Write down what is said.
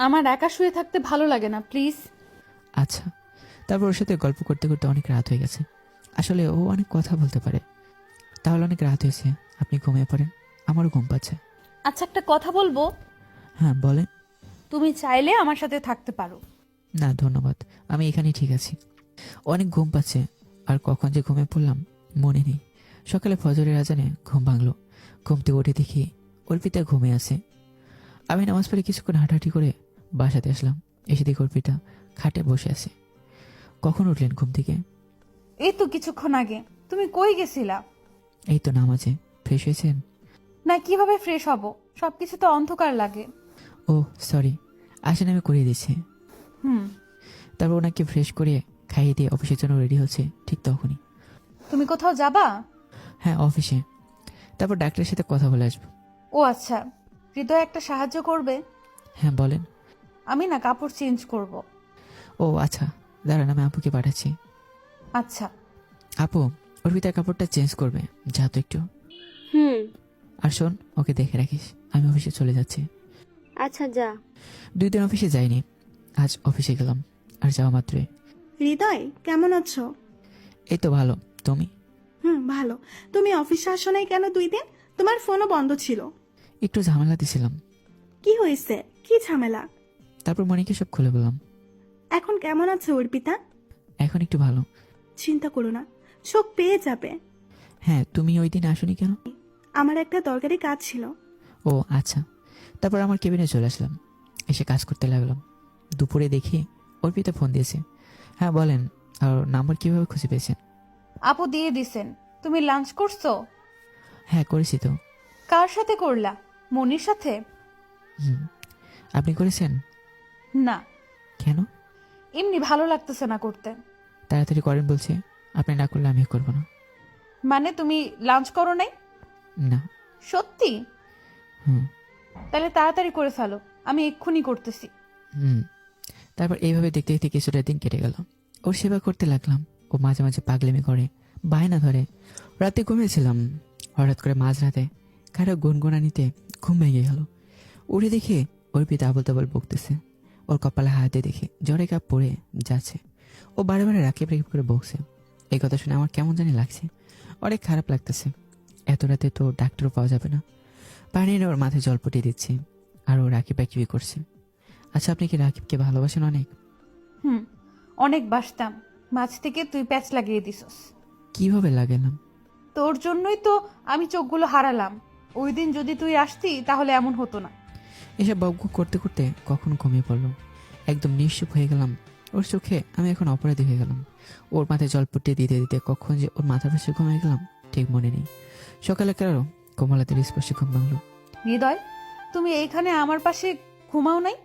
আমার একা শুয়ে থাকতে ভালো লাগে না, প্লিজ। আচ্ছা। তারপর ওর সাথে গল্প করতে করতে অনেক রাত হয়ে গেছে। আসলে ও অনেক কথা বলতে পারে। তাহলে অনেক রাত হয়েছে, আপনি ঘুমিয়ে পড়েন, আমারও ঘুম পাচ্ছে। আচ্ছা, একটা কথা বলবো? হ্যাঁ বলেন। তুমি চাইলে আমার সাথে থাকতে পারো। না ধন্যবাদ, আমি এখানেই ঠিক আছি। অনেক ঘুম পাচ্ছে, আর কখন যে ঘুমিয়ে পড়লাম মনে নেই। সকালে ফজরের আজানে ঘুম ভাঙলো। ঘুম থেকে উঠে দেখি অর্পিতা ঘুমিয়ে আছে। আমি নামাজ পড়ে কিছুক্ষণ হাঁটাহাঁটি করে বাসাতে আসলাম। এসে দেখি অর্পিতা খাটে বসে আছে। কখন উঠলেন ঘুম থেকে? এই তো কিছুক্ষণ আগে। তুমি কই গেছিলা? এই তো নামাজে। ফ্রেশ হয়েছেন? না, কিভাবে ফ্রেশ হব? সবকিছু তো অন্ধকার লাগে। ও সরি, আসেন আমি করিয়ে দিচ্ছি। হুম। তারপর ওনাকে ফ্রেশ করে খাইয়ে দিয়ে অফিসের জন্য রেডি হচ্ছে ঠিক তখনই। তুমি কোথাও যাবা? হ্যাঁ অফিসে। তারপর ডাক্তারের সাথে কথা বলে আসবো। ও আচ্ছা। হৃদয়, একটা সাহায্য করবে? হ্যাঁ বলেন। আমি না কাপড় চেঞ্জ করব। ও আচ্ছা, দাঁড়ান আমি আপুকে পাঠাচ্ছি। আচ্ছা। আপু, অর্পিতার কাপড়টা চেঞ্জ করবে, যা তো একটু। হুম। আর শোন, ওকে দেখে রাখিস, আমি অফিসে চলে যাচ্ছি। আচ্ছা যা। 2 দিন অফিসে যাইনি, আজ অফিসে গেলাম। আর যাওয়া মাত্রই। হৃদয়, কেমন আছো? এই তো ভালো, তুমি? ভালো। তুমি অফিসে আসো নাই কেন 2 দিন? তোমার ফোনও বন্ধ ছিল। একটু ঝামেলা দিছিলাম। কি হয়েছে? কি ঝামেলা? তারপর মনিকে সব খুলে বললাম। এখন কেমন আছে অর্পিতা? এখন একটু ভালো। চিন্তা করো না, চোখ পেয়ে যাবে। হ্যাঁ, তুমি ওই দিন আসোনি কেন? আমার একটা দরকারি কাজ ছিল। ও আচ্ছা। তারপর আমার কেবিনে চলে আসলাম, এসে কাজ করতে লাগলাম। দুপুরে দেখি অর্পিতা ফোন দিয়েছে। হ্যাঁ বলেন, আর নাম্বার কিভাবে খুঁজে পেয়েছেন? আপু দিয়ে দিছেন। তুমি লাঞ্চ করছো? হ্যাঁ করেছি তো। কার সাথে করলা? মনির সাথে? হুম। আপনি করেছেন? না, কেন? এমনি ভালো লাগতেছে না করতে। তাড়াতাড়ি করেন বলছে, আপনি না করলে আমিও করবো না। মানে তুমি লাঞ্চ করো নাই? না। সত্যি? হুম। তাহলে তাড়াতাড়ি করে ফেলো, আমি এক্ষুনি করতেছি। হুম। তারপর এইভাবে দেখতে দেখতে কিছুটা দিন কেটে গেল। ওর সেবা করতে লাগলাম। ও মাঝে মাঝে পাগলামি করে, বায়না ধরে। রাতে ঘুমিয়েছিলাম, হঠাৎ করে মাঝরাতে কারো গুনগুনানিতে ঘুম ভেঙে গেল। উঠে দেখে ওর পিতা আবল তাবল বকতেছে। ওর কপালে হাতে দেখে জ্বরে কাপ পড়ে যাচ্ছে। ও বারে বারে রাকিব রাকিব করে বকছে। এই কথা শুনে আমার কেমন জানি লাগছে, অনেক খারাপ লাগতেছে। এত রাতে তো ডাক্তারও পাওয়া যাবে না। পানি এনে ওর মাথায় জল পটিয়ে দিচ্ছি, আর ও রাকিব রাকিবই করছে। আচ্ছা, আপনি কি রাকিবকে ভালোবাসেন অনেক? হুম, অনেক বাসতাম। মাঝ থেকে তুই প্যাচ লাগিয়ে দিছস। কিভাবে লাগালাম? তোর জন্যই তো আমি চোখগুলো হারালাম। ওই দিন যদি তুই আসতি তাহলে এমন হতো না। এসব বকবক করতে করতে কখন ঘুমিয়ে পড়লো। একদম নিশ্চুপ হয়ে গেলাম। ওর চোখে আমি এখন অপরাধী হয়ে গেলাম। ওর মাথায় জল পটিয়ে দিতে দিতে কখন যে ওর মাথার পাশে ঘুমিয়ে গেলাম ঠিক মনে নেই। সকালে কারো কোমলাদের স্পর্শে ঘুম ভাঙলো। হৃদয়, তুমি এইখানে আমার পাশে ঘুমাও নাই?